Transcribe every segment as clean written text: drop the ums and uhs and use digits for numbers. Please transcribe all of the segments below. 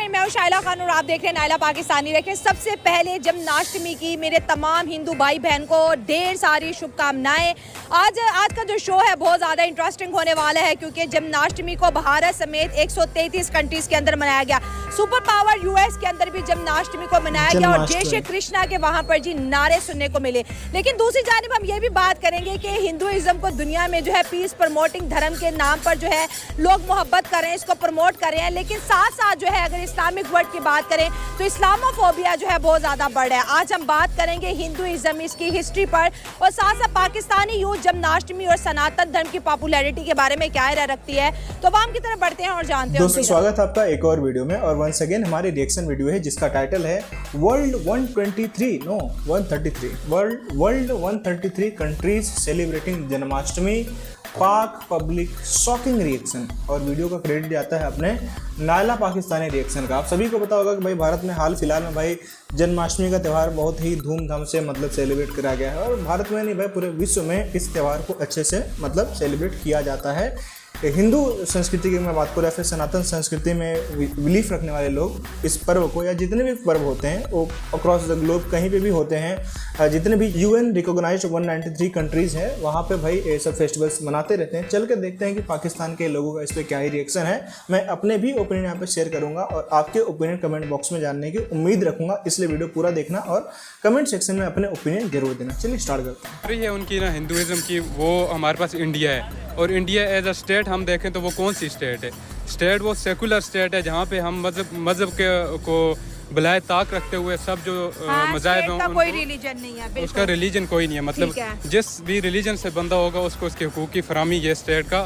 नाज़रीन, मैं हूं शाइला खान और आप देख रहे हैं नायला पाकिस्तानी। देखें, सबसे पहले जन्माष्टमी की मेरे तमाम हिंदू भाई बहन को ढेर सारी शुभकामनाएं। आज का जो शो है बहुत ज़्यादा इंटरेस्टिंग होने वाला है क्योंकि जन्माष्टमी को भारत समेत 133 कंट्रीज़ के अंदर मनाया गया। सुपर पावर यूएस के अंदर भी जन्माष्टमी को मनाया गया और जय श्री कृष्णा के वहाँ पर जी नारे सुनने को मिले। लेकिन दूसरी जानिब हम ये भी बात करेंगे कि हिंदुइज्म को दुनिया में जो है पीस प्रमोटिंग धर्म के नाम पर जो है लोग मोहब्बत कर रहे हैं, इसको प्रमोट कर रहे हैं, लेकिन साथ साथ जो है अगर इस्लामिक वर्ड की बात करें तो इस्लामोफोबिया जो है बहुत ज़्यादा बढ़ रहा है। आज हम बात करेंगे हिंदुइज्म, इसकी हिस्ट्री पर और साथ साथ पाकिस्तानी यूथ जन्माष्टमी और सनातन धर्म की पॉपुलैरिटी के बारे में क्या राय रखती है। तो आवाम की तरफ बढ़ते हैं और जानते हैं। दोस्तों, स्वागत है आपका एक और वीडियो में और वंस अगेन हमारी रिएक्शन वीडियो है जिसका टाइटल है वर्ल्ड 133 कंट्रीज सेलिब्रेटिंग जन्माष्टमी, पाक पब्लिक शॉकिंग रिएक्शन। और वीडियो का क्रेडिट जाता है अपने नायला पाकिस्तानी रिएक्शन का। आप सभी को पता होगा कि भाई भारत में हाल फिलहाल में भाई जन्माष्टमी का त्यौहार बहुत ही धूमधाम से सेलिब्रेट करा गया है और भारत में नहीं भाई पूरे विश्व में इस त्यौहार को अच्छे से सेलिब्रेट किया जाता है। हिंदू संस्कृति की मैं बात करूँ या फिर सनातन संस्कृति में बिलीफ रखने वाले लोग इस पर्व को या जितने भी पर्व होते हैं वो अक्रॉस द ग्लोब कहीं पे भी होते हैं, जितने भी यूएन रिकॉग्नाइज्ड 193 कंट्रीज़ हैं वहाँ पे भाई ये सब फेस्टिवल्स मनाते रहते हैं। चल के देखते हैं कि पाकिस्तान के लोगों का इस पर क्या ही रिएक्शन है। मैं अपने भी ओपिनियन यहाँ पे शेयर करूँगा और आपके ओपिनियन कमेंट बॉक्स में जानने की उम्मीद रखूँगा, इसलिए वीडियो पूरा देखना और कमेंट सेक्शन में अपने ओपिनियन जरूर देना। चलिए स्टार्ट करते हैं। है उनकी ना हिंदुइज्म की, वो हमारे पास इंडिया है और इंडिया एज अ स्टेट हम देखें तो वो कौन सी स्टेट है? स्टेट वो सेकुलर स्टेट है जहाँ पे हम मज़हब को बलाए ताक रखते हुए सब जो मज़ाहिब हैं कोई रिलीजन नहीं है, उसका रिलीजन कोई नहीं है। मतलब जिस भी रिलीजन से बंदा होगा उसको उसके हुकूक की फरामी ये स्टेट का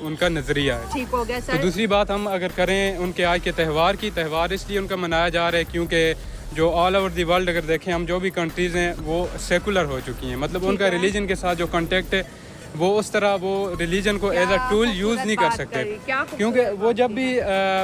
उनका नज़रिया है। ठीक हो गया सर। तो दूसरी बात हम अगर करें उनके आज के त्यौहार इसलिए उनका मनाया जा रहा है क्योंकि जो ऑल ओवर दी वर्ल्ड अगर देखें हम जो भी कंट्रीज़ हैं वो सेकुलर हो चुकी हैं। मतलब उनका रिलीजन के साथ जो कॉन्टेक्ट है वो उस तरह वो रिलीजन को एज अ टूल यूज़ नहीं कर सकते क्योंकि वो जब भी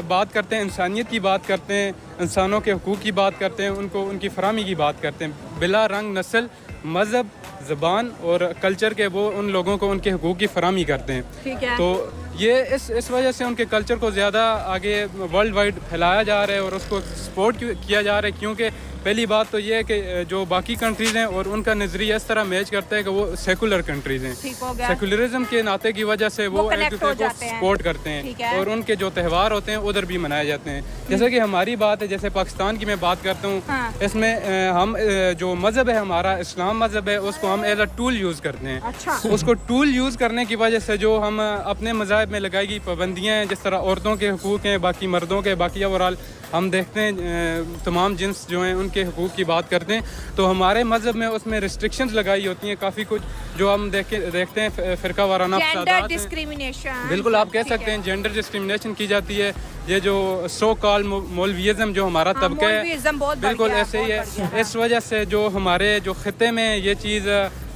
बात करते हैं इंसानियत की बात करते हैं, इंसानों के हुकूक की बात करते हैं, उनको उनकी फरामी की बात करते हैं बिला रंग नस्ल मज़हब ज़बान और कल्चर के, वो उन लोगों को उनके हुकूक की फरामी करते हैं। ठीक है। तो ये इस वजह से उनके कल्चर को ज़्यादा आगे वर्ल्ड वाइड फैलाया जा रहा है और उसको सपोर्ट किया जा रहा है क्योंकि पहली बात तो ये है कि जो बाकी कंट्रीज़ हैं और उनका नज़रिया इस तरह मैच करता है कि वो सेकुलर कंट्रीज़ हैं। सेकुलरिज्म के नाते की वजह से वो एक दूसरे को सपोर्ट करते हैं और उनके जो त्यौहार होते हैं उधर भी मनाए जाते हैं। जैसे कि हमारी बात है, जैसे पाकिस्तान की मैं बात करता हूँ, इसमें हम जो मज़हब है हमारा इस्लाम मज़हब है उसको हम एज अ टूल यूज़ करते हैं। अच्छा। उसको टूल यूज़ करने की वजह से जो हम अपने मज़ाहिब में लगाई गई पाबंदियाँ हैं, जिस तरह औरतों के हुकूक हैं, बाकी मर्दों के, बाकी ओवरऑल हम देखते हैं तमाम जिन्स जो हैं उनके हुकूक की बात करते हैं, तो हमारे मज़हब में उसमें रिस्ट्रिक्शंस लगाई होती हैं काफ़ी कुछ जो हम देखते हैं फ़िरका वाराना जेंडर डिस्क्रिमिनेशन, बिल्कुल आप कह सकते हैं जेंडर डिस्क्रिमिनेशन की जाती है। ये जो सो कॉल मौलविज़म जो हमारा तबका है बिल्कुल ऐसे ही है। इस वजह से जो हमारे जो ख़ित्ते में ये चीज़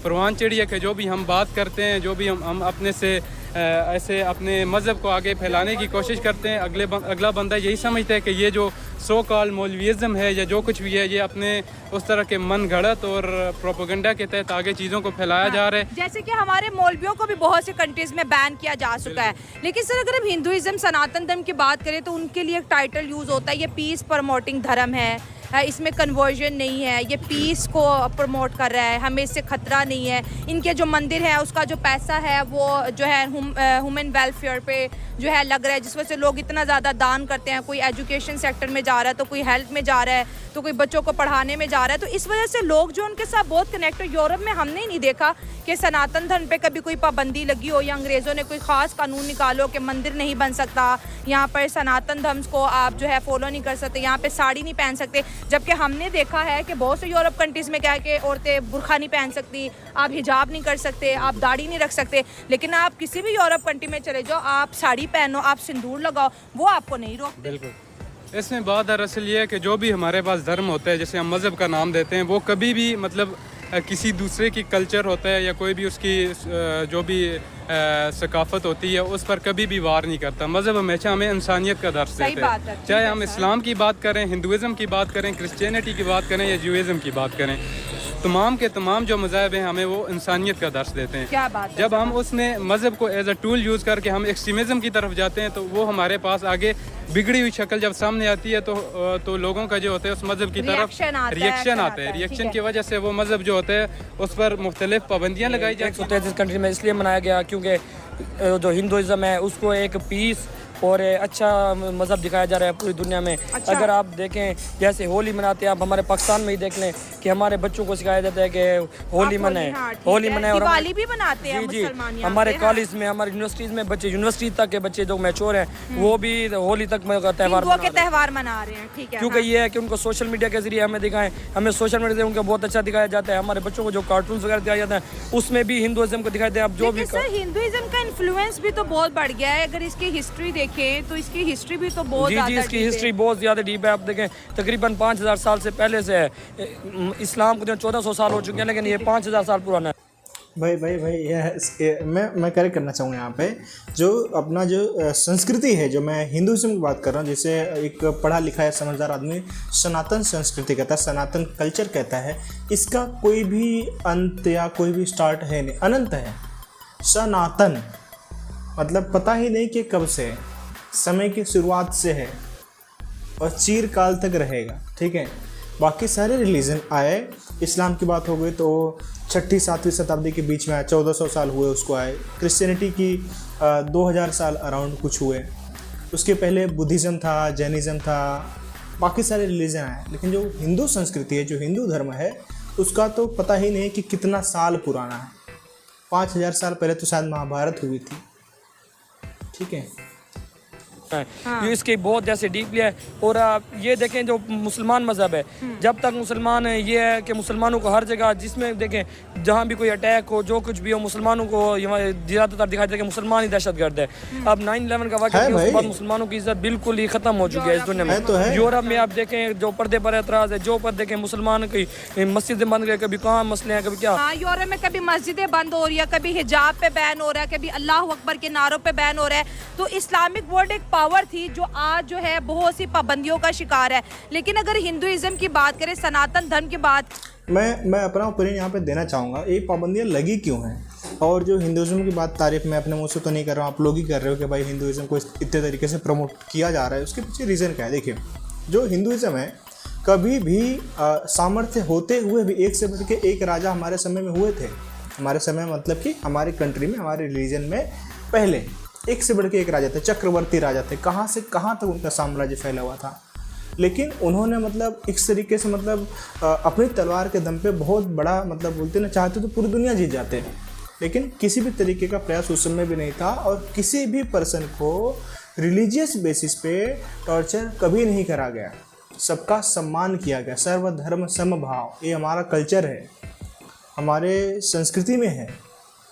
परवान चढ़ी है कि जो भी हम बात करते हैं, जो भी हम अपने से ऐसे अपने मज़हब को आगे फैलाने की कोशिश करते हैं, अगला बंदा यही समझता है कि ये जो सो कॉल मौलविज़म है या जो कुछ भी है ये अपने उस तरह के मन गढ़त और प्रोपेगेंडा के तहत आगे चीज़ों को फैलाया जा रहा है। जैसे कि हमारे मौलवियों को भी बहुत से कंट्रीज़ में बैन किया जा चुका है। लेकिन सर अगर हम हिंदुइज्म सनातन धर्म की बात करें तो उनके लिए एक टाइटल यूज़ होता है, ये पीस प्रमोटिंग धर्म है, इसमें कन्वर्जन नहीं है, ये पीस को प्रमोट कर रहा है, हमें इससे खतरा नहीं है। इनके जो मंदिर है उसका जो पैसा है वो जो है ह्यूमन वेलफेयर पे जो है लग रहा है, जिस वजह से लोग इतना ज़्यादा दान करते हैं। कोई एजुकेशन सेक्टर में जा रहा है तो कोई हेल्थ में जा रहा है तो कोई बच्चों को पढ़ाने में जा रहा है। तो इस वजह से लोग जो उनके साथ बहुत कनेक्ट है। यूरोप में हमने ही नहीं देखा कि सनातन धर्म पे कभी कोई पाबंदी लगी हो या अंग्रेज़ों ने कोई ख़ास कानून निकालो कि मंदिर नहीं बन सकता, यहाँ पर सनातन धर्म को आप जो है फॉलो नहीं कर सकते, यहाँ पे साड़ी नहीं पहन सकते। जबकि हमने देखा है कि बहुत से यूरोप कंट्रीज़ में क्या है कि औरतें बुर्खा नहीं पहन सकती, आप हिजाब नहीं कर सकते, आप दाढ़ी नहीं रख सकते। लेकिन आप किसी भी यूरोप कंट्री में चले जाओ, आप साड़ी पहनो, आप सिंदूर लगाओ, वो आपको नहीं रोकते। बिल्कुल। इसमें बात दरअसल ये है कि जो भी हमारे पास धर्म होता है, जैसे हम मज़हब का नाम देते हैं, वो कभी भी मतलब किसी दूसरे की कल्चर होता है या कोई भी उसकी जो भी सकाफत होती है उस पर कभी भी वार नहीं करता। मज़हब हमेशा हमें इंसानियत का दर्स देता है, चाहे हम इस्लाम की बात करें, हिंदुइज़म की बात करें, क्रिश्चियनिटी की बात करें या जूइज़म की बात करें। तमाम के तमाम जो मज़हब हैं हमें वो इंसानियत का दर्स देते हैं। क्या बात है। जब हम उसमें मज़हब को एज अ टूल यूज़ करके हम एक्सट्रीमिज़म की तरफ जाते हैं तो वो हमारे पास आगे बिगड़ी हुई शक्ल जब सामने आती है तो लोगों का जो होता है उस मज़हब की तरफ रिएक्शन आता है। रिएक्शन की वजह से वो मज़हब जो होता है उस पर मुख्तलिफ पाबंदियाँ लगाई जाती हैं। 133 कंट्री में इसलिए मनाया गया क्योंकि जो हिंदुज़म है उसको एक पीस और अच्छा मज़हब दिखाया जा रहा है पूरी दुनिया में। अच्छा। अगर आप देखें जैसे होली मनाते हैं, आप हमारे पाकिस्तान में ही देख लें कि हमारे बच्चों को सिखाया जाता है कि होली मनाएं, होली मनाएं। और दिवाली भी मनाते हैं जी मुसलमान यहाँ हमारे पे, हाँ। कॉलेज में, हमारी यूनिवर्सिटीज़ में बच्चे, यूनिवर्सिटी तक के बच्चे जो मैच्योर हैं वो भी होली तक त्यौहार हिंदुओं के त्यौहार मना रहे हैं। ठीक है, क्योंकि ये है कि उनको सोशल मीडिया के जरिए हमें दिखाएं, हमें सोशल मीडिया से उनको बहुत अच्छा दिखाया जाता है। हमारे बच्चों को जो कार्टून्स वगैरह दिखाया जाता है उसमें भी हिंदुइज्म को दिखाते हैं। अब जो भी सर हिंदुइज्म का इन्फ्लुएंस भी तो बहुत बढ़ गया है। अगर इसकी हिस्ट्री देखें तो इसकी हिस्ट्री भी तो बहुत जी ज़्यादा इसकी deep है। हिस्ट्री बहुत ज़्यादा डीप है। आप देखें तकरीबन 5000 साल से पहले से है। इस्लाम को जो 1400 साल हो चुके हैं लेकिन ये 5000 साल पुराना है। भाई मैं करेक्ट करना चाहूँगा यहाँ पे जो अपना जो संस्कृति है, जो मैं हिंदुइज्म की बात कर रहा हूँ, जिसे एक पढ़ा लिखा है समझदार आदमी सनातन संस्कृति कहता है, सनातन कल्चर कहता है। इसका कोई भी अंत या कोई भी स्टार्ट है नहीं, अनंत है। सनातन मतलब पता ही नहीं कि कब से है, समय की शुरुआत से है और चिरकाल तक रहेगा। ठीक है, बाकी सारे रिलीजन आए, इस्लाम की बात हो गई तो 6ठी-7वीं शताब्दी के बीच में आया, 1400 साल हुए उसको आए। क्रिश्चियनिटी की 2000 साल अराउंड कुछ हुए। उसके पहले बुद्धिज़्म था, जैनिज़्म था, बाकी सारे रिलीजन आए। लेकिन जो हिंदू संस्कृति है, जो हिंदू धर्म है, उसका तो पता ही नहीं कि कितना साल पुराना है। 5000 साल पहले तो शायद महाभारत हुई थी। ठीक है, हाँ। ये इसकी बहुत जैसे डीपली है। और आप ये देखें जो मुसलमान मज़हब है, जब तक मुसलमान है ये है कि मुसलमानों को हर जगह जिसमें देखें जहाँ भी कोई अटैक हो, जो कुछ भी हो, मुसलमानों को ज़्यादातर दिखाई देता है कि मुसलमान ही दहशतगर्द है। अब 9/11 का वाक़या उसके बाद मुसलमानों की इज्जत बिल्कुल ही ख़त्म हो चुकी है इस दुनिया में। तो यूरोप में आप देखें जो पर्दे पर एतराज़ है, जो पर देखें मुसलमान की मस्जिदें बंद गए, कभी कहाँ मसले हैं, कभी क्या। हाँ, यूरोप में कभी मस्जिदें बंद हो रही है, कभी हिजाब पे बैन हो रहा है, कभी अल्लाह अकबर के नारों पे बैन हो रहा है। तो इस्लामिक वर्ल्ड एक पावर थी जो आज जो है बहुत सी पाबंदियों का शिकार है। लेकिन अगर हिंदुइज्म की बात करें, सनातन धर्म की बात, मैं अपना ओपिनियन यहाँ पे देना चाहूँगा। ये पाबंदियाँ लगी क्यों हैं? और जो हिंदुइज्म की बात तारीफ मैं अपने मुँह से तो नहीं कर रहा हूँ, आप लोग ही कर रहे हो कि भाई हिंदुइज्म को इतने तरीके से प्रमोट किया जा रहा है। उसके पीछे रीज़न क्या है? देखिए, जो हिंदुइज्म है कभी भी सामर्थ्य होते हुए भी एक से बढ़ के एक राजा हमारे समय में हुए थे। हमारे समय मतलब कि हमारी कंट्री में, हमारे रिलीजन में पहले एक से बढ़ के एक राजा थे, चक्रवर्ती राजा थे। कहाँ से कहाँ तक उनका साम्राज्य फैला हुआ था। लेकिन उन्होंने मतलब इस तरीके से मतलब अपनी तलवार के दम पे बहुत बड़ा मतलब बोलते ना, चाहते तो पूरी दुनिया जीत जाते। लेकिन किसी भी तरीके का प्रयास उस समय भी नहीं था और किसी भी पर्सन को रिलीजियस बेसिस पे टॉर्चर कभी नहीं करा गया। सबका सम्मान किया गया, सर्वधर्म समभाव, ये हमारा कल्चर है, हमारे संस्कृति में है।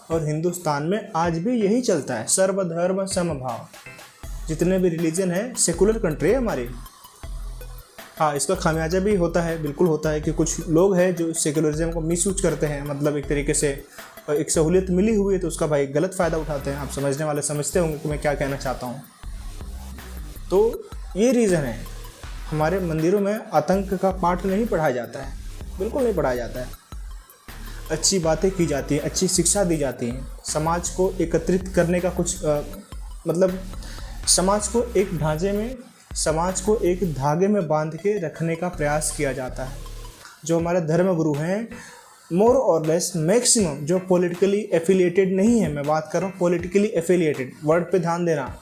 और हिंदुस्तान में आज भी यही चलता है, सर्वधर्म समभाव। जितने भी रिलीजन है, सेकुलर कंट्री है हमारी। हाँ, इसका खामियाजा भी होता है, बिल्कुल होता है कि कुछ लोग हैं जो सेकुलरिज्म को मिसयूज करते हैं। मतलब एक तरीके से एक सहूलियत मिली हुई है तो उसका भाई गलत फ़ायदा उठाते हैं। आप समझने वाले समझते होंगे कि मैं क्या कहना चाहता हूँ। तो ये रीज़न है, हमारे मंदिरों में आतंक का पाठ नहीं पढ़ाया जाता है, बिल्कुल नहीं पढ़ाया जाता है। अच्छी बातें की जाती हैं, अच्छी शिक्षा दी जाती हैं, समाज को एकत्रित करने का कुछ मतलब समाज को एक ढांचे में, समाज को एक धागे में बांध के रखने का प्रयास किया जाता है। जो हमारे धर्म गुरु हैं, मोर और लेस मैक्सिमम जो पॉलिटिकली एफिलिएटेड नहीं है, मैं बात कर रहा हूँ पॉलिटिकली एफिलिएटेड, वर्ड पे ध्यान देना,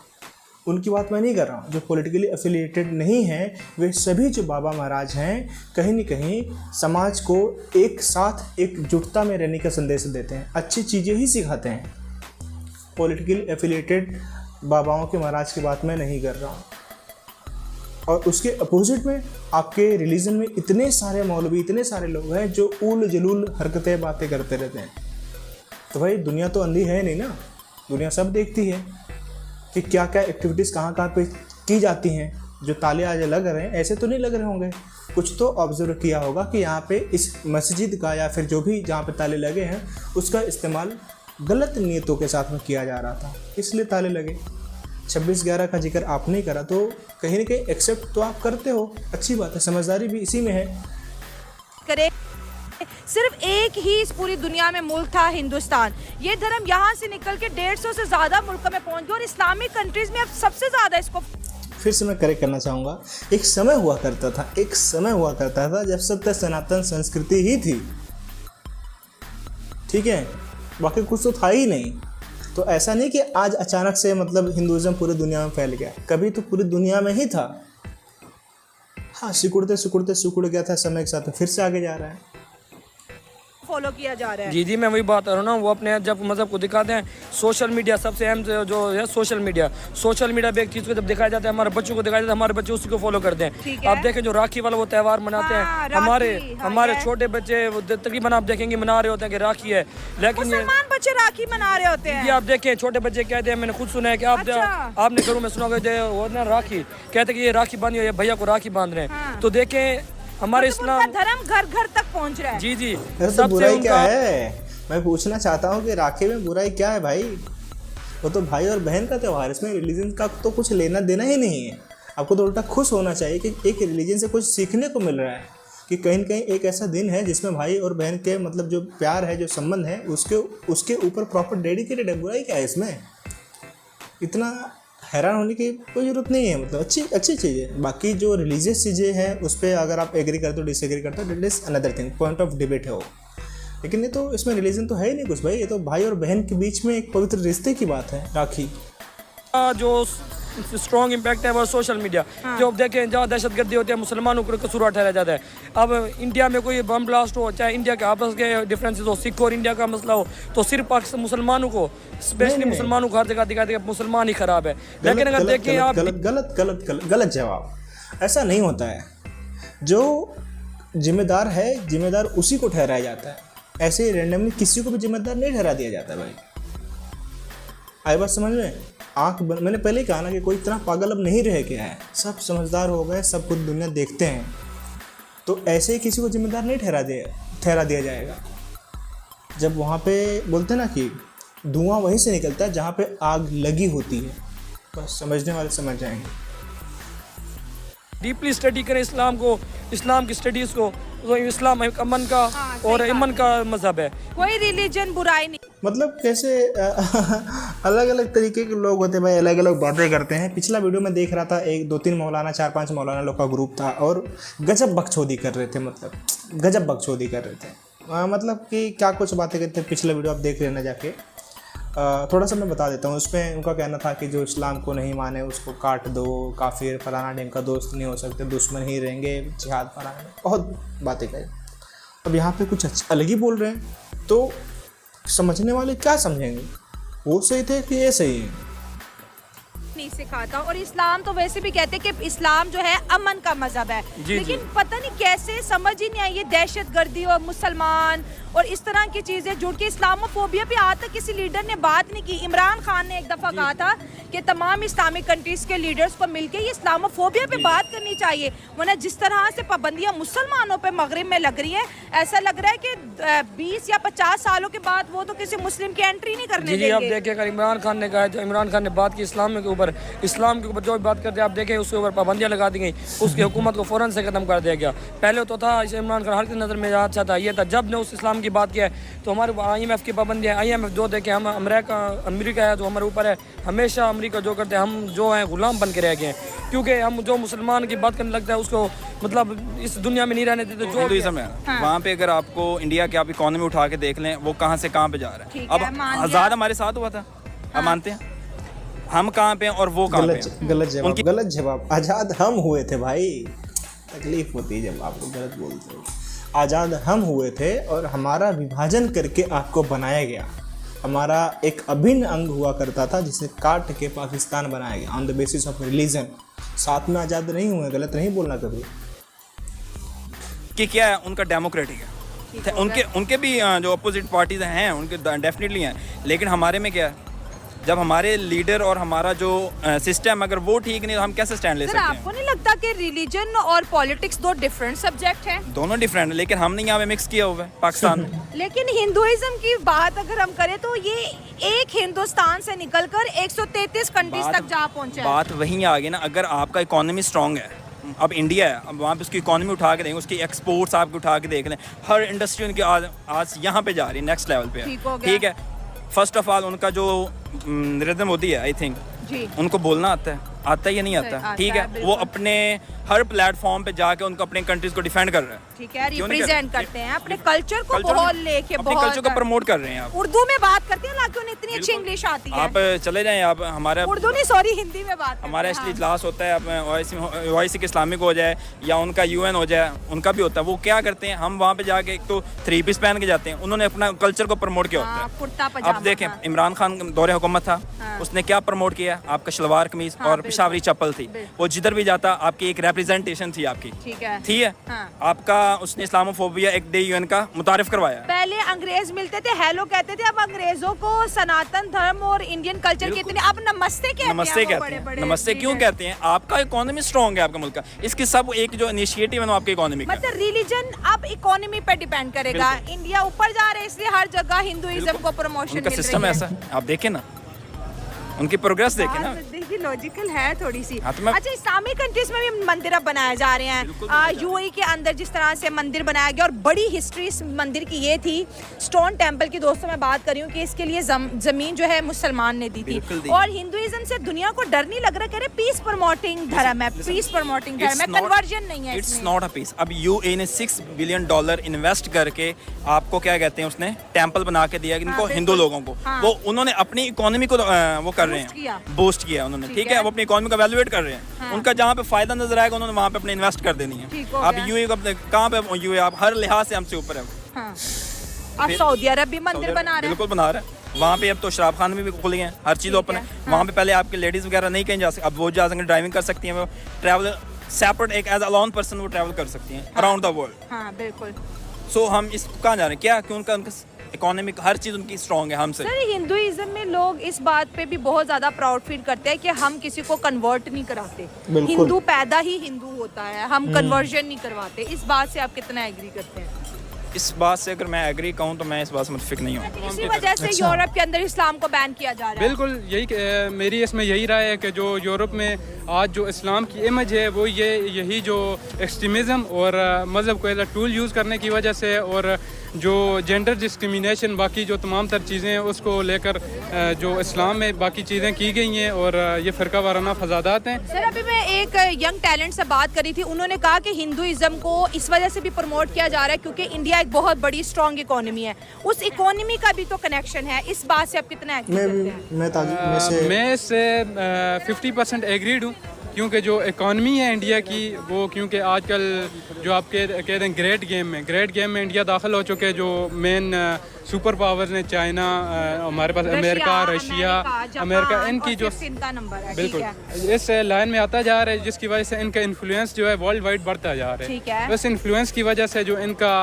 उनकी बात मैं नहीं कर रहा हूँ। जो पॉलिटिकली एफिलिएटेड नहीं है, वे सभी जो बाबा महाराज हैं, कहीं न कहीं समाज को एक साथ एकजुटता में रहने का संदेश देते हैं, अच्छी चीज़ें ही सिखाते हैं। पॉलिटिकली एफिलिएटेड बाबाओं के महाराज की बात मैं नहीं कर रहा हूँ। और उसके अपोजिट में आपके रिलीजन में इतने सारे मौलवी, इतने सारे लोग हैं जो उल जलूल हरकतें बातें करते रहते हैं। तो भाई दुनिया तो अंधी है नहीं ना, दुनिया सब देखती है कि क्या क्या एक्टिविटीज़ कहाँ कहाँ पे की जाती हैं। जो ताले आज लग रहे हैं ऐसे तो नहीं लग रहे होंगे, कुछ तो ऑब्जर्व किया होगा कि यहाँ पे इस मस्जिद का या फिर जो भी जहाँ पे ताले लगे हैं उसका इस्तेमाल गलत नीयतों के साथ में किया जा रहा था, इसलिए ताले लगे। 26/11 का जिक्र आपने करा तो कहीं ना कहीं एक्सेप्ट तो आप करते हो, अच्छी बात है, समझदारी भी इसी में है। करे सिर्फ एक ही इस पूरी दुनिया में मुल्क था, हिंदुस्तान। ये धर्म यहाँ से निकल के 150 से ज़्यादा मुल्कों में पहुँच गया और इस्लामिक कंट्रीज़ में अब सबसे ज़्यादा इसको। फिर से मैं करेक्ट करना चाहूँगा, एक समय हुआ करता था जब सत्य सनातन संस्कृति ही थी, ठीक है, बाकी कुछ तो था ही नहीं। तो ऐसा नहीं कि आज अचानक से मतलब हिंदुज़म पूरी दुनिया में फैल गया, कभी तो पूरी दुनिया में ही था। हाँ, सिकुड़ गया था समय के साथ, फिर से आगे जा रहा है, फॉलो किया जा रहा है। जी जी, मैं वही बात कर रहा हूँ ना, वो अपने जब मज़हब को दिखाते हैं। सोशल मीडिया सबसे अहम जो है, सोशल मीडिया पे एक चीज़ को जब दिखाया जाता है, हमारे बच्चों को दिखाया जाता है, हमारे बच्चे उसी को फॉलो करते हैं। आप देखें जो राखी वाला वो त्यौहार मनाते हैं, हमारे छोटे बच्चे तकरीबन आप देखेंगे मना रहे होते हैं कि राखी है, लेकिन मुसलमान बच्चे राखी मना रहे होते हैं। आप देखें छोटे बच्चे कहते हैं, मैंने खुद सुना है कि आपने घरों में सुना होगा ना, राखी कहते हैं कि ये राखी बांधी है, भैया को राखी बांध रहे हैं। तो देखें हमारे इस्लाम धर्म घर घर तक पहुंच रहा है। जी जी, तो बुराई क्या है? मैं पूछना चाहता हूँ कि राखी में बुराई क्या है भाई? वो तो भाई और बहन का त्यौहार, इसमें रिलीजन का तो कुछ लेना देना ही नहीं है। आपको तो उल्टा खुश होना चाहिए कि एक रिलीजन से कुछ सीखने को मिल रहा है, कि कहीं न कहीं एक ऐसा दिन है जिसमें भाई और बहन के मतलब जो प्यार है, जो संबंध है, उसके ऊपर प्रॉपर डेडिकेटेड है। बुराई क्या है इसमें? इतना हैरान होने की कोई ज़रूरत नहीं है, मतलब अच्छी चीज़ है। बाकी जो रिलीजियस चीज़ें हैं उस पर अगर आप एग्री करते हो, डिसएग्री करते हो, that is another thing, point of debate है वो। लेकिन ये तो इसमें रिलीजन तो है ही नहीं कुछ भाई, ये तो भाई और बहन के बीच में एक पवित्र रिश्ते की बात है, राखी। जो स्ट्रॉन्ग इम्पैक्ट है वो सोशल मीडिया। जो देखें जहाँ दहशतगर्दी होती है मुसलमानों को कसूरवार ठहराया जाता है। अब इंडिया में कोई बम ब्लास्ट हो, चाहे इंडिया के आपस के डिफरेंसेस हो, सिख और इंडिया का मसला हो, तो सिर्फ पाकिस्तान मुसलमानों को, स्पेशली मुसलमानों को हर जगह दिखाते हैं मुसलमान ही खराब है। लेकिन अगर देखें आप गलत जवाब, ऐसा नहीं होता है। जो जिम्मेदार है, जिम्मेदार उसी को ठहराया जाता है, ऐसे रैंडमली किसी को भी जिम्मेदार नहीं ठहरा दिया जाता भाई। आई बात समझ में? मैंने पहले ही कहा ना कि कोई इतना पागल अब नहीं रह गया है, सब समझदार हो गए, सब कुछ दुनिया देखते हैं, तो ऐसे ही किसी को जिम्मेदार नहीं ठहरा दिया जाएगा। जब वहाँ पे बोलते हैं ना कि धुआं वहीं से निकलता है जहाँ पे आग लगी होती है, बस समझने वाले समझ जाएंगे। डीपली स्टडी करें इस्लाम को, इस्लाम की स्टडीज़ को। तो इस्लाम अमन का और इमन का मजहब है, कोई रिलीजन बुराई नहीं। मतलब कैसे अलग अलग तरीके के लोग होते हैं भाई, अलग अलग बातें करते हैं। पिछला वीडियो में देख रहा था, 1-2-3 मौलाना, 4-5 मौलाना लोग का ग्रुप था और गजब बकचोदी कर रहे थे, मतलब गजब बकचोदी कर रहे थे। मतलब कि क्या कुछ बातें करते थे, पिछला वीडियो आप देख लेना जाके। थोड़ा सा मैं बता देता हूँ। उसमें उनका कहना था कि जो इस्लाम को नहीं माने उसको काट दो, काफिर फलाना ढंग का दोस्त नहीं हो सकते, दुश्मन ही रहेंगे, जिहाद फलाना, बहुत बातें कही। अब यहाँ पे कुछ अलग ही बोल रहे हैं, तो समझने वाले क्या समझेंगे, वो सही थे कि ये सही है? नहीं सिखाता। और इस्लाम तो वैसे भी कहते हैं कि इस्लाम जो है अमन का मजहब है, लेकिन पता नहीं कैसे समझ ही नहीं आई ये दहशतगर्दी और मुसलमान और इस तरह की चीजें जुड़ के इस्लामोफोबिया पे आज तक किसी लीडर ने बात नहीं की। इमरान खान ने एक दफा कहा था कि तमाम इस्लामिक कंट्रीज के लीडर्स को मिलकर ये इस्लामोफोबिया पे बात करनी चाहिए, वरना जिस तरह से पाबंदियां मुसलमानों पे मगरिब में लग रही है, ऐसा लग रहा है कि 20 या 50 सालों के बाद वो तो किसी मुस्लिम की एंट्री नहीं करने देंगे। आप देखिए अगर इमरान खान ने कहा, जो इमरान खान ने बात की इस्लाम के ऊपर जो भी बात करते हैं, आप देखें उसके ऊपर पाबंदियां लगा दी गई, उसकी हुकूमत को फ़ौरन से ख़त्म कर दिया गया। पहले तो था इमरान खान हर की नज़र में अच्छा था, ये था जब ने उस इस्लाम की बात किया है तो हमारे IMF की पाबंदियाँ, IMF जो देखें हम अमेरिका है जो हमारे ऊपर है, हमेशा अमेरिका जो करते हैं हम जो हैं गुलाम बन के रह गए हैं, क्योंकि हम जो मुसलमान की बात करने लगता है उसको मतलब इस दुनिया में नहीं रहने देते। जो हिंदुइज्म है वहाँ पे अगर आपको इंडिया की आप इकोनॉमी उठा के देख लें, वो कहाँ से कहाँ पे जा रहा है। अब आज़ाद हमारे साथ हुआ था, आप मानते हैं? हम कहाँ पे हैं और वो कहाँ पे? गलत जवाब। आज़ाद हम हुए थे भाई, तकलीफ होती है जब आपको गलत बोलते हो। आज़ाद हम हुए थे और हमारा विभाजन करके आपको बनाया गया। हमारा एक अभिन्न अंग हुआ करता था जिसे काट के पाकिस्तान बनाया गया on the basis of religion. साथ में आज़ाद नहीं हुए, गलत नहीं बोलना कभी। कि क्या है उनका डेमोक्रेटिक है, उनके भी जो अपोजिट पार्टीज हैं उनके डेफिनेटली हैं, लेकिन हमारे में क्या है, जब हमारे लीडर और हमारा जो सिस्टम अगर वो ठीक नहीं तो हम कैसे स्टैंड ले सकते हैं? आपको नहीं लगता कि रिलीजन और पॉलिटिक्स दो डिफरेंट सब्जेक्ट हैं? दोनों डिफरेंट है, लेकिन हमने यहाँ पे मिक्स किया हुआ है पाकिस्तान में। लेकिन हिंदुइज्म की बात अगर हम करें तो ये एक हिंदुस्तान से निकलकर 133 कंट्रीज तक जा पहुंचा है। बात वहीं आ गई ना, अगर आपका इकोनॉमी स्ट्रांग है, अब इंडिया है, अब वहाँ पे उसकी इकोनॉमी उठा के देखें, उसकी एक्सपोर्ट्स आपको उठा के देख लें, हर इंडस्ट्री उनकी आज यहाँ पे जा रही है, नेक्स्ट लेवल पे है। ठीक हो गया। ठीक है, फर्स्ट ऑफ ऑल उनका जो रिदम होती है, आई थिंक जी उनको बोलना आता है या नहीं आता, आता ठीक है, है, बिल्कुल। वो अपने हर प्लेटफॉर्म पे जाके उनको अपने कंट्रीज को डिफेंड कर रहे हैं। ठीक है, क्यों नहीं रिप्रेजेंट कर- करते हैं अपने कल्चर को Culture- बहुत लेके, अपने बहुत कल्चर को प्रमोट कर रहे हैं आप। उर्दू में बात करते हैं, हालांकि उन्हें इतनी अच्छी इंग्लिश आती है। आप चले जाएं, आप हमारा उर्दू नहीं, सॉरी, हिंदी में बात करते हमारा हैं, इसलिए हाँ। इजलास होता है, OIC के इस्लामिक हो जाए या उनका UN हो जाए, उनका भी होता है। वो क्या करते हैं, हम वहाँ पे जाके एक तो 3 पीस पहन के जाते हैं, उन्होंने अपना कल्चर को प्रमोट किया हाँ, होता कुर्ता है। पजामा अब देखें, था। इमरान खान दौरे हुकूमत था, हाँ। उसने क्या प्रमोट किया, आपका शलवार कमीज हाँ, और बिल्कुल। पिशावरी चप्पल थी। वो जिधर भी जाता आपकी एक रिप्रेजेंटेशन थी आपकी, ठीक है। ठीक है, हाँ। आपका उसने इस्लामोफोबिया एक डे UN का मुतारिफ करवाया। पहले अंग्रेज मिलते थे, हेलो कहते थे, अब अंग्रेजों को सनातन धर्म और इंडियन कल्चर की इतनी, अब नमस्ते कहते हैं। नमस्ते वो कहते बड़े-बड़े हैं, नमस्ते क्यों leader। कहते हैं, आपका इकोनॉमी स्ट्रॉन्ग है आपका मुल्क का, इसकी सब एक जो इनिशिएटिव है वो आपके इकोनॉमी का। मतलब रिलीजन अब इकोनॉमी पे डिपेंड करेगा। इंडिया ऊपर जा रहा है, इसलिए हर जगह हिंदुइज्म को प्रमोशन उनका मिल सिस्टम रही है। ऐसा है, आप देखें ना, उनकी प्रोग्रेस देखें ना। देखिए लॉजिकल है थोड़ी सी। हाँ, तो मैं- अच्छा, इस्लामिक कंट्रीज में भी मंदिर अब बनाए जा रहे हैं। UAE के अंदर जिस तरह से मंदिर बनाया गया, और बड़ी हिस्ट्री इस मंदिर की ये थी, स्टोन टेम्पल की, दोस्तों मैं बात कर रही हूँ कि इसके लिए जमीन जो है मुसलमान ने दी थी। बिल्कुल दी। और हिंदुइज्म से दुनिया को डर नहीं लग रहा, कह रहे पीस प्रमोटिंग धर्म है, पीस प्रमोटिंग धर्म है, कन्वर्जन नहीं है इट्स इसमें। Not a piece. अब UAE ने $6 बिलियन इन्वेस्ट करके आपको क्या कहते हैं, उसने टेम्पल बना के दिया इनको, बिल्कुल। हिंदू लोगों को। हाँ। वो उन्होंने अपनी इकोनॉमी को वो कर रहे Boost किया। हैं, बूस्ट किया उन्होंने, ठीक ठीक है। है, वो अपनी इकोनॉमी को वैल्यूएट कर रहे हैं। हाँ। उनका जहाँ पे फायदा नजर आएगा उन्होंने वहाँ पे अपने इन्वेस्ट कर देनी है। ठीक हो अब गया। UAE को अपने कहाँ पे, UAE आप हर लिहाज से हमसे ऊपर है। हाँ। अब सऊदी अरब भी मंदिर बना रहे हैं। बिल्कुल बना रहा है, वहाँ पे अब तो शराब खाने भी खुल गए हैं, हर चीज़ ठीक ओपन है, है। हाँ। वहाँ पे पहले आपके लेडीज़ वगैरह नहीं कहीं जा सकती, अब वो जा सकते, ड्राइविंग कर सकती हैं, वो ट्रैवल सेपरेट एक एज अलोन पर्सन वो ट्रैवल कर सकती हैं अराउंड द वर्ल्ड। हाँ बिल्कुल। सो हम इसको कहाँ जा रहे हैं, क्या कि उनका इकोनॉमिक हर चीज़ उनकी स्ट्रॉन्ग है हमसे। सर, हिंदुइज्म में लोग इस बात पे भी बहुत ज्यादा प्राउड फील करते हैं कि हम किसी को कन्वर्ट नहीं कराते। बिल्कुल। हिंदू पैदा ही हिंदू होता है, हम कन्वर्जन नहीं करवाते। इस बात से आप कितना एग्री करते हैं? इस बात से अगर मैं एग्री कहूँ तो मैं इस बात से मुतफिक नहीं हूँ। इसी वजह से यूरोप के अंदर इस्लाम को बैन किया जा रहा है। बिल्कुल यही मेरी इसमें यही राय है कि जो यूरोप में आज जो इस्लाम की इमेज है वो यही जो एक्सट्रीमिज़म और मज़हब को एज अ टूल यूज़ करने की वजह से, और जो जेंडर डिस्क्रिमिनेशन बाकी जो तमाम तर चीज़ें हैं उसको लेकर जो इस्लाम में बाकी चीज़ें की गई हैं, और ये फ़िरका वाराना फसादात हैं। सर, अभी मैं एक यंग टैलेंट से बात करी थी, उन्होंने कहा कि हिंदुइज्म को इस वजह से भी प्रमोट किया जा रहा है क्योंकि इंडिया एक बहुत बड़ी स्ट्रॉन्ग इकोनॉमी है, उस इकोनॉमी का भी तो कनेक्शन है। इस बात से आप कितना एग्री करते हैं? मैं मैं इससे 50% एग्रीड हूँ, क्योंकि जो इकॉनमी है इंडिया की वो, क्योंकि आजकल जो आप कह रहे हैं ग्रेट गेम में इंडिया दाखिल हो चुके हैं। जो मेन सुपर पावर्स ने, चाइना, हमारे पास अमेरिका, रशिया, अमेरिका, इनकी जो इनका नंबर है। बिल्कुल ठीक है। इस लाइन में आता जा रहा है, जिसकी वजह से इनका इन्फ्लुएंस जो है वर्ल्ड वाइड बढ़ता जा रहा ठीक है। है। बस इन्फ्लुएंस की वजह से जो इनका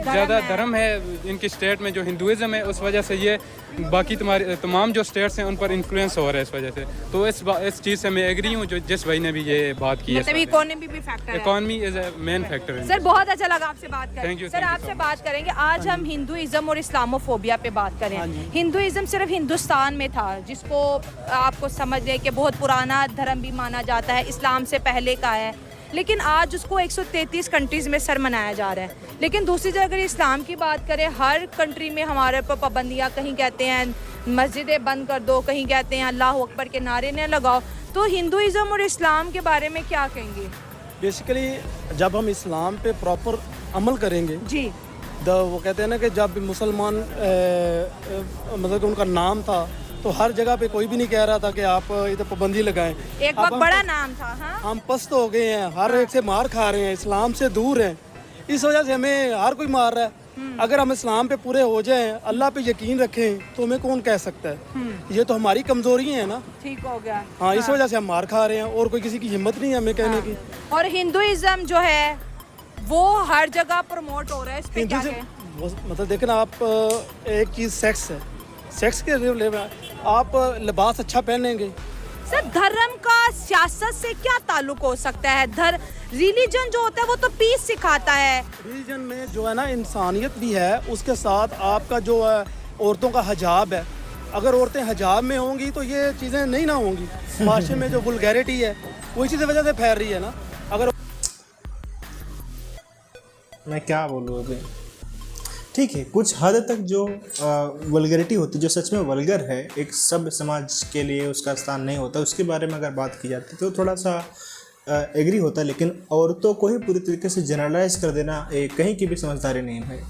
ज़्यादा धर्म है इनकी स्टेट में, जो हिंदुइज्म है, उस वजह से ये बाकी तमाम जो स्टेट्स हैं उन पर इन्फ्लुएंस हो रहा है इस वजह से। तो इस चीज़ से मैं एग्री हूँ जो जिस भाई ने भी ये बात की है। मतलब इकोनॉमी भी फैक्टर है। Economy is a main factor. Sir, बहुत अच्छा लगा आपसे बात करके। Thank you, sir, thank you आपसे so much। बात करेंगे आज हम हिंदुइज्म और इस्लामोफोबिया पे बात करें। हिंदुइज्म सिर्फ हिंदुस्तान में था, जिसको आपको समझ लें कि बहुत पुराना धर्म भी माना जाता है, इस्लाम से पहले का है, लेकिन आज उसको 133 कंट्रीज़ में सर मनाया जा रहा है। लेकिन दूसरी तरफ अगर इस्लाम की बात करें, हर कंट्री में हमारे पर पाबंदियाँ, कहीं कहते हैं मस्जिदें बंद कर दो, कहीं कहते हैं अल्लाह अकबर के नारे न लगाओ। तो हिंदुइज्म और इस्लाम के बारे में क्या कहेंगे? बेसिकली जब हम इस्लाम पे प्रॉपर अमल करेंगे, जी, वो कहते हैं ना कि जब मुसलमान मतलब कि उनका नाम था तो हर जगह पे कोई भी नहीं कह रहा था कि आप इधर पाबंदी लगाएं। एक अब बहुत हम- बड़ा नाम था। हाँ, हम पस्त हो गए हैं, हर एक से मार खा रहे हैं, इस्लाम से दूर हैं, इस वजह से हमें हर कोई मार रहा है। अगर हम इस्लाम पे पूरे हो जाएं, अल्लाह पे यकीन रखें, तो हमें कौन कह सकता है? ये तो हमारी कमजोरी है ना। ठीक हो गया। हाँ, इस वजह से हम मार खा रहे हैं और कोई किसी की हिम्मत नहीं है हमें कहने की। और हिंदुइज्म जो है वो हर जगह प्रमोट हो रहा है, इस पे क्या कहें? मतलब देखें ना, आप एक चीज़ सेक्स है, सेक्स के लेवल आप लिबास अच्छा पहनेंगे। सर, धर्म का सियासत से क्या ताल्लुक हो सकता है? रिलीजन जो होता है वो तो पीस सिखाता है। रिलीजन में जो है ना इंसानियत भी है, उसके साथ आपका जो है औरतों का हिजाब है। अगर औरतें हिजाब में होंगी तो ये चीज़ें नहीं ना होंगी। माशरे में जो वल्गैरिटी है वो इसी वजह से फैल रही है ना। अगर मैं क्या बोलूँ अभी। ठीक है, कुछ हद तक जो वल्गैरिटी होती है, जो सच में वल्गर है, एक सभ्य समाज के लिए उसका स्थान नहीं होता, उसके बारे में अगर बात की जाती तो थोड़ा सा एग्री होता है। लेकिन औरतों को ही पूरी तरीके से जनरलाइज कर देना कहीं की भी समझदारी नहीं है भाई।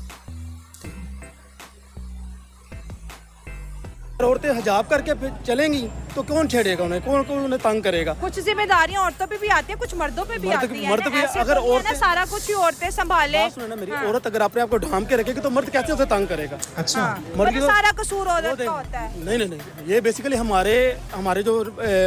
औरतें हिजाब करके फिर चलेंगी तो कौन छेड़ेगा उन्हें, कौन कौन उन्हें तंग करेगा। कुछ जिम्मेदारियां औरतों पे भी आती है, कुछ मर्दों पे भी आती है। मर्द भी ऐसे अगर तो नहीं है ना औरतें सारा कुछ ही औरतें संभाले। बात सुनो ना मेरी, औरत अगर अपने आप को ढांप के रखेगी तो मर्द कैसे उसे तंग करेगा। अच्छा, मर्द की मतलब तो- सारा कसूर औरत का होता है। नहीं, ये बेसिकली हमारे जो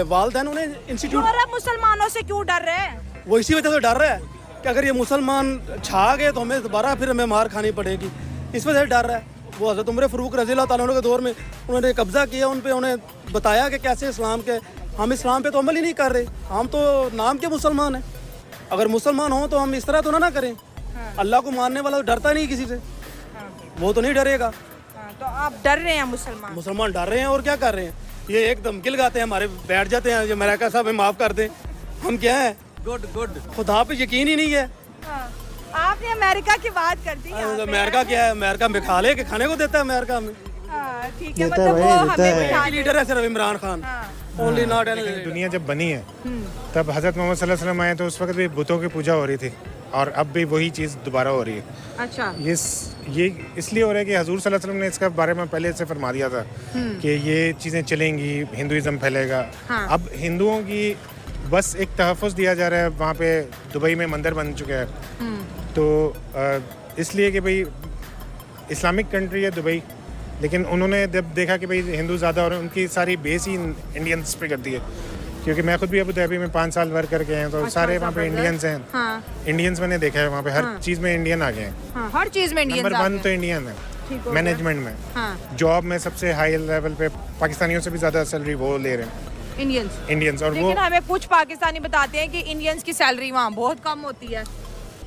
वालिदैन उन्हें इंस्टीट्यूट, औरत मुसलमानों से क्यों डर रहे हैं? वो इसी वजह से डर रहा है कि अगर ये मुसलमान छा गए तो हमें दोबारा फिर हमें मार खानी पड़ेगी, इस वजह से डर रहा है। वो हज़रत उमर फ़ारूक रज़ी अल्लाह ताला अन्हु के दौर में उन्होंने कब्ज़ा किया उन पे, उन्हें बताया कि कैसे इस्लाम के, हम इस्लाम पे तो अमल ही नहीं कर रहे, हम तो नाम के मुसलमान हैं। अगर मुसलमान हों तो हम इस तरह तो ना करें। अल्लाह को मानने वाला तो डरता नहीं किसी से, वो तो नहीं डरेगा। तो आप डर रहे हैं मुसलमान? मुसलमान डर रहे हैं और क्या कर रहे हैं, ये एकदम गिल गाते हैं हमारे, बैठ जाते हैं, ये अमेरिका साहब हमें माफ़ कर दें, हम क्या हैं, गुड खुदा पे यकीन ही नहीं है। आपने अमेरिका की बात कर दी यहाँ पे। अमेरिका क्या है, अमेरिका में खा ले के खाने को देता है अमेरिका में। ठीक है, देता है मतलब भाई, वो देता हमें है। बिठा लीडर है सिर्फ Imran Khan, only not any. दुनिया जब बनी है तब हज़रत मोहम्मद सल्लल्लाहु अलैहि वसल्लम आए तो उस वक्त भी बुतों की पूजा हो रही थी और अब भी वही चीज़ दोबारा हो रही है। अच्छा, ये इसलिए हो रहा है कि हजूर सल्लल्लाहु अलैहि वसल्लम ने इसका बारे में पहले से फरमा दिया था कि ये चीज़ें चलेंगी, हिंदुइज़्म फैलेगा। अब हिंदुओं की बस एक तहफ़्फ़ुज़ दिया जा रहा है, वहाँ पे दुबई में मंदिर बन चुका है तो इसलिए कि भाई इस्लामिक कंट्री है दुबई, लेकिन उन्होंने जब देखा कि भाई हिंदू ज़्यादा और उनकी सारी बेस ही इंडियंस पे कर दी है, क्योंकि मैं खुद भी अबू धाबी में 5 साल वर्क करके हैं तो सारे वहाँ पे इंडियंस हैं। हाँ, इंडियंस मैंने देखा है वहाँ पे, हर चीज़ में इंडियन आ गए हैं। हाँ, हर चीज में इंडियन नंबर 1 तो इंडियन है मैनेजमेंट में, हाँ, जॉब में सबसे हाई लेवल पे पाकिस्तानियों से भी ज़्यादा सैलरी वो ले रहे हैं इंडियंस। और वो लेकिन हमें कुछ पाकिस्तानी बताते हैं कि इंडियंस की सैलरी वहाँ बहुत कम होती है।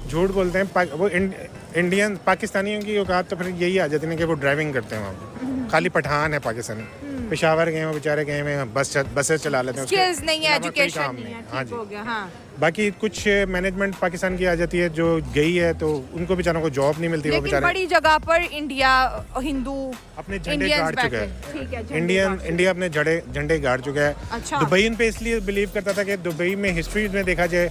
झूठ बोलते हैं। वो इंडियन पाकिस्तानियों की औकात तो फिर यही आ जाती है कि वो ड्राइविंग करते हैं वहाँ पे। खाली पठान है पाकिस्तानी, पेशावर गए हैं बेचारे, गए हुए बसें चला लेते हैं, स्किल्स नहीं है, अलावा कोई एजुकेशन काम नहीं है, हाँ ठीक जी। हो गया। हाँ, बाकी कुछ मैनेजमेंट पाकिस्तान की आ जाती है जो गई है तो उनको बेचारों को जॉब नहीं मिलती। वो लेकिन बेचारे बड़ी जगह पर इंडिया हिंदू अपने झंडे इंडियंस गाड़ चुका बैठे। है। ठीक है, झंडे गाड़ चुके। इंडिया अपने झंडे गाड़ चुका है। अच्छा। दुबई इन पे इसलिए बिलीव करता था कि दुबई में हिस्ट्री में देखा जाए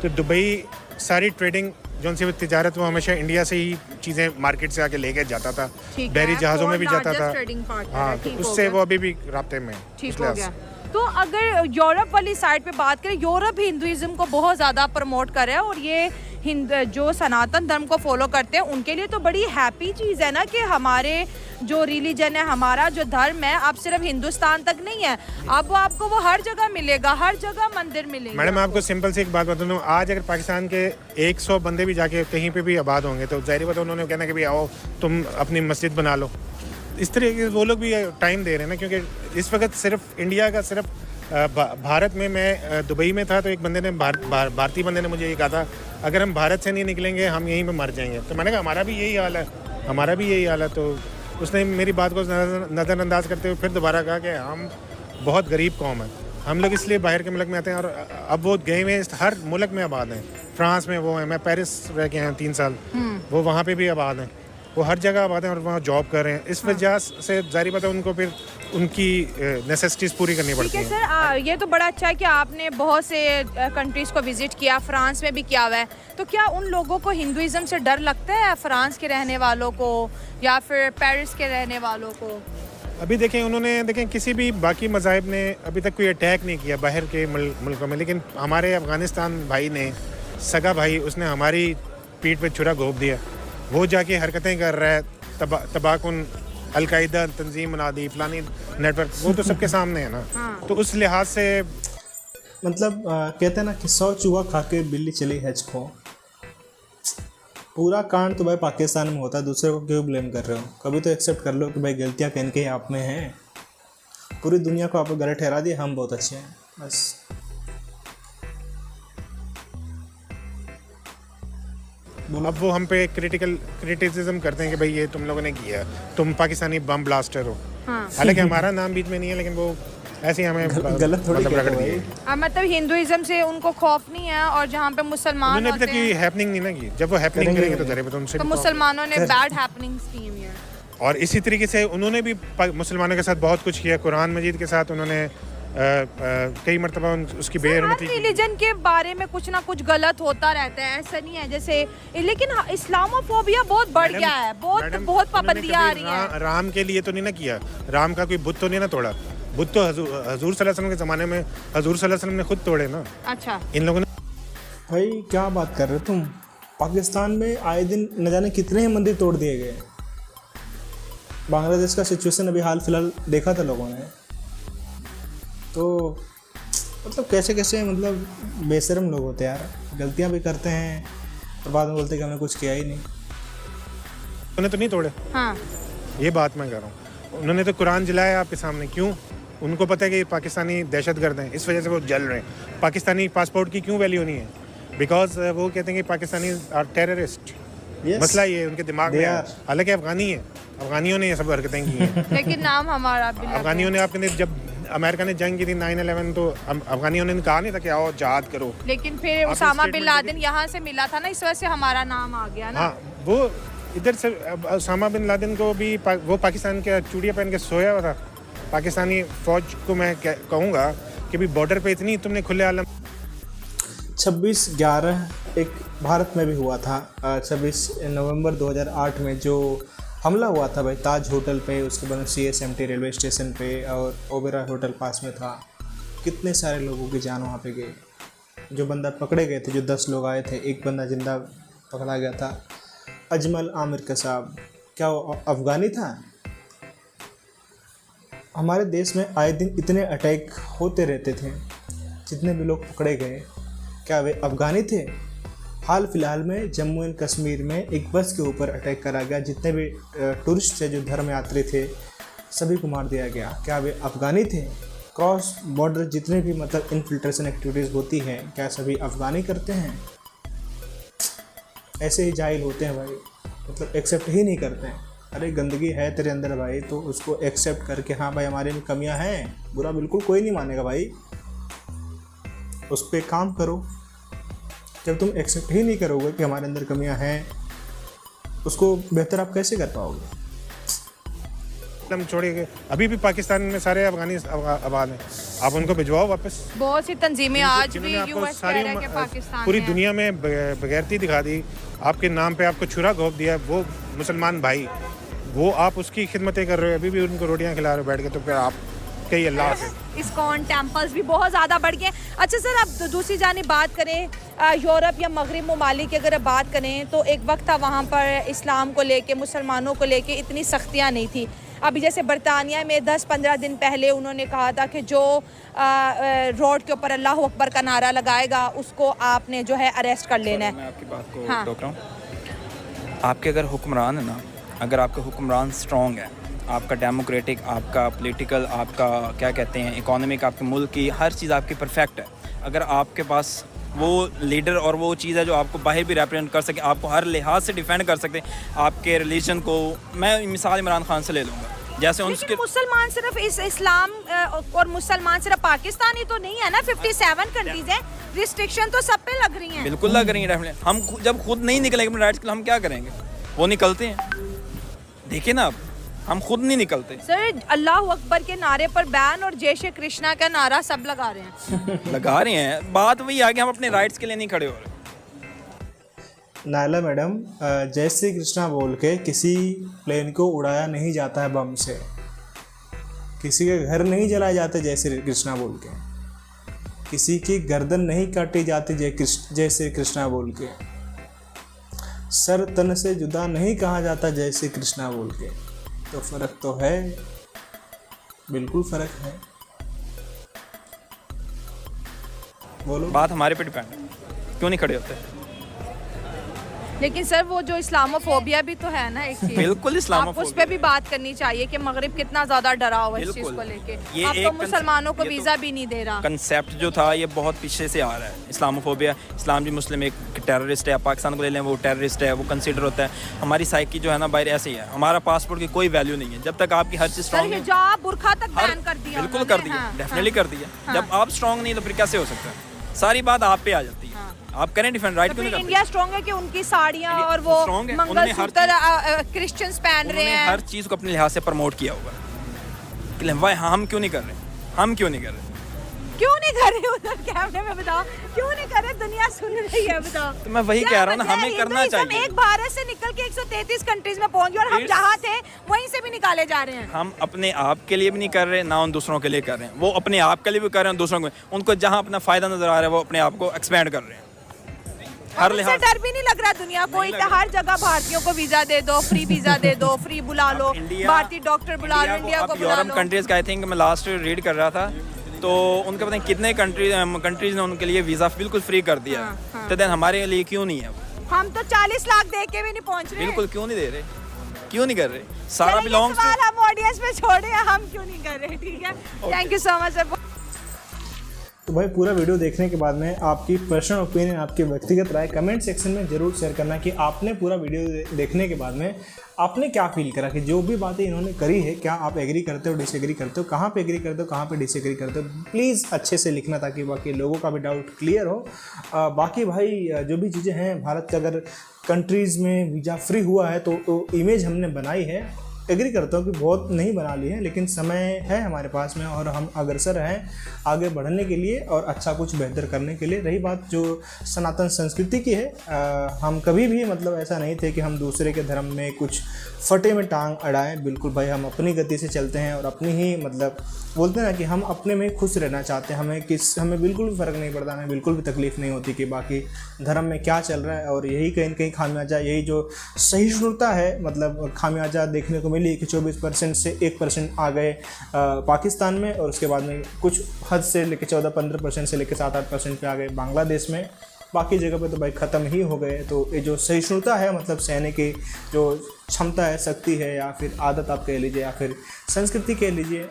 तो दुबई सारी ट्रेडिंग जो सी तिजारत वो हमेशा इंडिया से ही चीज़ें मार्केट से आके लेके जाता था, ठीक है, बहरी जहाज़ों में भी fourth जाता था। largest trading partner हाँ, है, तो ठीक हो उससे गया। वो अभी भी राब्ते में है, ठीक इस हो लिहाज गया। से। तो अगर यूरोप वाली साइड पे बात करें, यूरोप हिंदुइज्म को बहुत ज़्यादा प्रमोट कर रहा है और ये जो सनातन धर्म को फॉलो करते हैं उनके लिए तो बड़ी हैप्पी चीज़ है ना कि हमारे जो रिलीजन है, हमारा जो धर्म है, अब सिर्फ हिंदुस्तान तक नहीं है, अब आपको वो हर जगह मिलेगा, हर जगह मंदिर मिलेगा। मैडम आपको सिंपल सी एक बात बता दूँ, आज अगर पाकिस्तान के 100 बंदे भी जाके कहीं पे भी आबाद होंगे तो जाहिर बात है उन्होंने कहना कि भाई आओ तुम अपनी मस्जिद बना लो। इस तरह के वो लोग भी टाइम दे रहे हैं ना, क्योंकि इस वक्त सिर्फ इंडिया का सिर्फ भारत में, मैं दुबई में था तो एक बंदे ने भारतीय बंदे ने मुझे ये कहा था अगर हम भारत से नहीं निकलेंगे हम यहीं पे मर जाएंगे। तो मैंने कहा हमारा भी यही हाल है, हमारा भी यही हाल है। तो उसने मेरी बात को नज़रअंदाज करते हुए फिर दोबारा कहा कि हम बहुत गरीब कौम है, हम लोग इसलिए बाहर के मुल्क में आते हैं। और अब वो गए हुए हर मुल्क में आबाद हैं, फ्रांस में वो हैं, मैं पेरिस रह के आया 3 साल, वो वहाँ पे भी आबाद हैं, वो हर जगह आबाद हैं और वहाँ जॉब कर रहे हैं। इस वजह से जारी बात है उनको फिर उनकी नेसेसिटीज़ पूरी करनी पड़ती ठीक है हैं। सर, ये तो बड़ा अच्छा है कि आपने बहुत से कंट्रीज़ को विजिट किया, फ्रांस में भी किया हुआ है। तो क्या उन लोगों को हिंदुइज्म से डर लगता है, फ्रांस के रहने वालों को या फिर पेरिस के रहने वालों को? अभी देखें किसी भी बाकी मज़ाहिब ने अभी तक कोई अटैक नहीं किया बाहर के मुल्कों में, लेकिन हमारे अफ़गानिस्तान भाई ने, सगा भाई, उसने हमारी पीठ पे छुरा घोंप दिया। वो जाके हरकतें कर रहा है, तबाकुन, अलकायदा तंजीम बना दी, फलानी नेटवर्क, वो तो सबके सामने है ना। तो उस लिहाज से मतलब कहते हैं ना कि 100 चूहा खा के बिल्ली चली हज को। पूरा कांड तो भाई पाकिस्तान में होता है, दूसरे को क्यों ब्लेम कर रहे हो? कभी तो एक्सेप्ट कर लो कि भाई गलतियाँ कहीं कहीं आप में हैं। पूरी दुनिया को आप गलत ठहरा दिए, हम बहुत अच्छे हैं, बस। अब वो हम पे क्रिटिसिज्म करते हैं कि भाई ये तुम लोगों ने किया, तुम पाकिस्तानी बम ब्लास्टर हो। हालांकि हमारा नाम बीच में नहीं है, लेकिन वो ऐसे ही हमें गलत थोड़ी मतलब कहते रगड़ भाई। दिए। मतलब हिंदुइज्म से उनको खौफ नहीं है, और जहाँ पे मुसलमान उन्होंने अभी होते तक ये हैं हैपनिंग नहीं ना की, जब वो हैपनिंग करेंगे करेंगे तो ज़रूर तो उनसे तो भी मुसलमानों ने बैड हैपनिंग्स की हुई हैं। और इसी तरीके से उन्होंने भी मुसलमानों के साथ बहुत कुछ किया। कुरान मजीद के साथ उन्होंने कई मरतबा उसकी हर बेहरमती की। रिलीजन के बारे में कुछ ना कुछ गलत होता रहता है, ऐसा नहीं है जैसे, लेकिन इस्लामोफोबिया बहुत बढ़ गया है, बहुत मैडम, बहुत उन्होंने पाबंदियां आ कभी रही हैं। राम के लिए तो नहीं ना किया, राम का कोई बुत तो नहीं ना तोड़ा, बुत तो हजूर सल्लल्लाहु अलैहि वसल्लम के ज़माने में हजूर सल्लल्लाहु अलैहि वसल्लम ने खुद तोड़े ना। अच्छा, इन लोगों ने भाई क्या बात कर रहे हो तुम? पाकिस्तान में आए दिन न जाने कितने ही मंदिर तोड़ दिए गए। बांग्लादेश का सिचुएशन अभी हाल फिलहाल देखा था लोगों ने, तो मतलब कैसे कैसे मतलब बेशरम लोग होते हैं यार, गलतियां भी करते हैं और बाद में बोलते हैं कि हमने कुछ किया ही नहीं। उन्होंने तो नहीं तोड़े, हाँ, ये बात मैं कह रहा हूँ। उन्होंने तो कुरान जलाया आपके सामने, क्यों? उनको पता है कि पाकिस्तानी दहशतगर्द हैं, इस वजह से वो जल रहे हैं। पाकिस्तानी पासपोर्ट की क्यों वैल्यू नहीं है? बिकॉज वो कहते हैं कि पाकिस्तानी आर टेररिस्ट। मसला ये है उनके दिमाग में है। हालांकि अफगानी है, अफगानियों ने ये सब हरकतें की हैं। लेकिन नाम हमारा भी लगा। अफगानियों ने आपके जब अमेरिका ने जंग की थी 9/11, तो अफगानियों ने कहा नहीं था कि आओ जहाद करो। लेकिन फिर आपने उसामा बिन statement लादेन यहाँ से मिला था ना, इस वजह से हमारा नाम आ गया ना। हाँ, वो इधर से उसामा बिन लादेन को भी वो पाकिस्तान के चूड़ियाँ पहन के सोया हुआ था। पाकिस्तानी फौज को मैं कहूँगा कि भी बॉर्डर पे इतनी तुमने खुले आलम 26/11 एक भारत में भी हुआ था। 26 नवंबर 2008 में जो हमला हुआ था भाई ताज होटल पे, उसके बाद CSMT रेलवे स्टेशन पे और ओबेरॉय होटल पास में था। कितने सारे लोगों की जान वहाँ पे गई। जो बंदा पकड़े गए थे, जो 10 लोग आए थे, एक बंदा जिंदा पकड़ा गया था, अजमल आमिर कसाब। क्या वो अफ़गानी था? हमारे देश में आए दिन इतने अटैक होते रहते थे, जितने भी लोग पकड़े गए क्या वे अफ़गानी थे? हाल फिलहाल में जम्मू एंड कश्मीर में एक बस के ऊपर अटैक करा गया। जितने भी टूरिस्ट थे, जो धर्म यात्री थे, सभी को मार दिया गया। क्या वे अफ़गानी थे? क्रॉस बॉर्डर जितने भी मतलब इनफिल्ट्रेशन एक्टिविटीज़ होती हैं, क्या सभी अफ़गानी करते हैं? ऐसे ही जाहिल होते हैं भाई, मतलब एक्सेप्ट ही नहीं करते हैं। अरे गंदगी है तेरे अंदर भाई, तो उसको एक्सेप्ट करके हाँ भाई हमारे में कमियां हैं, बुरा बिल्कुल कोई नहीं मानेगा भाई, उस पर काम करो। जब तुम एक्सेप्ट ही नहीं करोगे कि हमारे अंदर कमियां हैं, उसको बेहतर आप कैसे कर पाओगे? एकदम छोड़िए। अभी भी पाकिस्तान में सारे अफगानी आबाद हैं, आप उनको भिजवाओ वापस। बहुत सी तंजीमें आज भी जिन्होंने आपको यूएस कह रहा है कि पाकिस्तान पूरी में दुनिया में बगैरती दिखा दी, आपके नाम पे आपको छुरा घोंप दिया, वो मुसलमान भाई, वो आप उसकी खिदमतें कर रहे हो, अभी भी उनको रोटियां खिला रहे हो बैठ के, तो फिर आप कई अल्लाह से। इस्कॉन टेम्पल्स भी बहुत ज़्यादा बढ़ गए। अच्छा सर, अब दूसरी जानिब बात करें यूरोप या मगरिब ममालिक की अगर बात करें, तो एक वक्त था वहाँ पर इस्लाम को लेके, मुसलमानों को लेके इतनी सख्तियाँ नहीं थी। अभी जैसे बरतानिया में 10-15 दिन पहले उन्होंने कहा था कि जो रोड के ऊपर अल्लाह अकबर का नारा लगाएगा उसको आपने जो है अरेस्ट कर लेना है। मैं आपकी बात को हाँ। रोक रहा हूँ। आपके अगर हुक्मरान है ना, अगर आपका हुक्मरान स्ट्रॉन्ग है, आपका डेमोक्रेटिक, आपका पॉलिटिकल, आपका क्या कहते हैं इकोनॉमिक, आपके मुल्क की हर चीज़ आपकी परफेक्ट है, अगर आपके पास वो लीडर और वो चीज़ है जो आपको बाहर भी रिप्रेजेंट कर सके, आपको हर लिहाज से डिफेंड कर सकते, आपके रिलीजन को, मैं मिसाल इमरान खान से ले लूँगा, जैसे उनके लेकिन मुसलमान सिर्फ इस्लाम और मुसलमान सिर्फ पाकिस्तान ही तो नहीं है ना, 57 कंट्रीज हैं, रिस्ट्रिक्शन तो सब पे लग रही हैं। बिल्कुल लग रही है डेफिनेटली। हम जब खुद नहीं निकलेंगे अपने राइट्स के लिए, हम क्या करेंगे? वो निकलते हैं, देखिए ना, अब हम खुद नहीं निकलते। सर, अल्लाह अकबर के नारे पर बैन और जय श्री कृष्णा का नारा सब लगा रहे हैं। लगा रहे हैं, बात वही आ गई, हम अपने राइट्स के लिए नहीं खड़े हो रहे। नायला मैडम, जय श्री कृष्णा बोल के किसी प्लेन को उड़ाया नहीं जाता है बम से, किसी के घर नहीं जलाए जाते जय श्री कृष्णा बोल के, किसी की गर्दन नहीं काटी जाती जय श्री कृष्णा बोल के, सर तन से जुदा नहीं कहा जाता जय श्री कृष्णा बोल के। तो फ़र्क तो है, बिल्कुल फ़र्क है। बोलो। बात हमारे पे डिपेंड है, क्यों नहीं खड़े होते? लेकिन सर वो जो इस्लामोफोबिया भी तो है ना एक चीज, बिल्कुल इस्लामोफोबिया आप उस पर भी बात करनी चाहिए कि मगरिब कितना ज्यादा डरा हुआ है इस चीज को लेके। ये अब तो एक मुसलमानों को ये तो वीजा भी नहीं दे रहा। कंसेप्ट जो था ये बहुत पीछे से आ रहा है, इस्लामोफोबिया। इस्लाम भी मुस्लिम एक टेररिस्ट है, पाकिस्तान को ले लें वो टेररिस्ट है, वो कंसीडर होता है। हमारी साइकी जो है ना बाहर ऐसे ही है, हमारा पासपोर्ट की कोई वैल्यू नहीं है जब तक आपकी हर चीज़ सर स्ट्रॉन्ग है। हिजाब बुर्का तक बैन कर दिया बिल्कुल उन्होंने, कर दिया, हाँ, डेफिनेटली हाँ। कर दिया। जब आप स्ट्रॉन्ग नहीं तो फिर कैसे हो सकता है? सारी बात आप पे आ जाती है, आप करें डिफेंड, राइट तो क्यों फिर नहीं करते? इंडिया स्ट्रॉन्ग है कि उनकी साड़ियाँ और वो strong है, उन्होंने हर मंगलसूत्र क्रिश्चियंस पहन रहे उन्होंने हैं। हर चीज़ को अपने लिहाज से प्रमोट किया होगा कि भाई हम क्यों नहीं कर रहे, हम क्यों नहीं कर रहे? क्यों नहीं कर रहे उधर कैमरे में बताओ, क्यों नहीं कर रहे? दुनिया सुन रही है, बताओ। तो मैं वही क्या कह रहा हूँ ना, वजह है? हमें करना हिंदुइज्म चाहिए। एक भारत से निकल के 133 कंट्रीज में पहुंच गया और हम It's- जहाँ थे वहीं से भी निकाले जा रहे हैं। हम अपने आप के लिए भी नहीं कर रहे, ना उन दूसरों के लिए कर रहे हैं। वो अपने आप के लिए भी कर रहे हैं, दूसरों को, उनको जहाँ अपना फ़ायदा नज़र आ रहा है वो अपने आप को एक्सपेंड कर रहे हैं हर उससे लिहाज। डर भी नहीं लग रहा दुनिया को, हर जगह भारतीयों को वीजा दे दो, फ्री वीजा दे दो, फ्री बुला लो, भारतीय डॉक्टर बुला लो, इंडिया को बुला यूरोप लो। कंट्रीज़ का आई थिंक मैं लास्ट रीड कर रहा था तो उनके पता नहीं कितने कंट्रीज़ ने उनके लिए वीज़ा बिल्कुल फ्री कर दिया है। तो देन हमारे लिए क्यों नहीं है वो? हम तो 40 लाख दे के भी नहीं पहुंच रहे। बिल्कुल क्यों नहीं दे रहे, क्यों नहीं कर रहे? सारा बिलोंग्स सवाल हम ऑडियंस में छोड़े, हम क्यों नहीं कर रहे? ठीक है, thank you so much sir. तो भाई पूरा वीडियो देखने के बाद में आपकी पर्सनल ओपिनियन, आपकी व्यक्तिगत राय कमेंट सेक्शन में ज़रूर शेयर करना कि आपने पूरा वीडियो देखने के बाद में आपने क्या फील करा कि जो भी बातें इन्होंने करी है, क्या आप एग्री करते हो, डिसएग्री करते हो, कहाँ पे एग्री करते हो, कहाँ पे डिसएग्री करते हो? प्लीज़ अच्छे से लिखना ताकि बाकी लोगों का भी डाउट क्लियर हो। बाकी भाई जो भी चीज़ें हैं, भारत के अगर कंट्रीज़ में वीज़ा फ्री हुआ है तो इमेज हमने बनाई है, एग्री करता हूँ कि बहुत नहीं बना ली है, लेकिन समय है हमारे पास में और हम अग्रसर हैं आगे बढ़ने के लिए और अच्छा कुछ बेहतर करने के लिए। रही बात जो सनातन संस्कृति की है, हम कभी भी मतलब ऐसा नहीं थे कि हम दूसरे के धर्म में कुछ फटे में टांग अड़ाएं। बिल्कुल भाई हम अपनी गति से चलते हैं और अपनी ही मतलब बोलते हैं ना कि हम अपने में खुश रहना चाहते हैं। हमें बिल्कुल भी फ़र्क नहीं पड़ता, हमें बिल्कुल भी तकलीफ़ नहीं होती कि बाकी धर्म में क्या चल रहा है। और यही कहीं न कहीं खामियाजा, यही जो सहिष्णुता है मतलब खामियाजा देखने को मिली कि 24% से 1% आ गए पाकिस्तान में और उसके बाद में कुछ हद से लेकर 14-15% से लेकर 7-8% पे आ गए बांग्लादेश में। बाकी जगह पे तो भाई ख़त्म ही हो गए। तो ये जो सहिष्णुता है मतलब सहने की जो क्षमता है, शक्ति है या फिर आदत आप कह लीजिए या फिर संस्कृति कह लीजिए,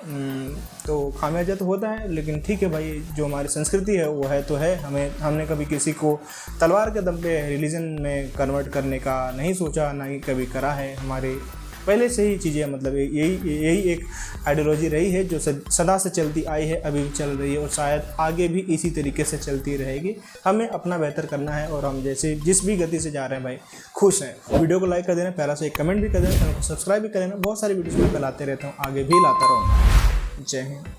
तो खामियाजा तो होता है। लेकिन ठीक है भाई, जो हमारी संस्कृति है वो है तो है। हमने कभी किसी को तलवार के दम पे रिलीजन में कन्वर्ट करने का नहीं सोचा, ना ही कभी करा है। हमारे पहले से ही चीज़ें मतलब यही एक आइडियोलॉजी रही है जो सदा से चलती आई है, अभी भी चल रही है और शायद आगे भी इसी तरीके से चलती रहेगी। हमें अपना बेहतर करना है और हम जैसे जिस भी गति से जा रहे हैं भाई खुश हैं। वीडियो को लाइक कर देना, प्यारा से एक कमेंट भी कर देना, चैनल को सब्सक्राइब भी कर देना। बहुत सारी वीडियोस में लाते रहता हूँ, आगे भी लाता रहूँगा। जय हिंद।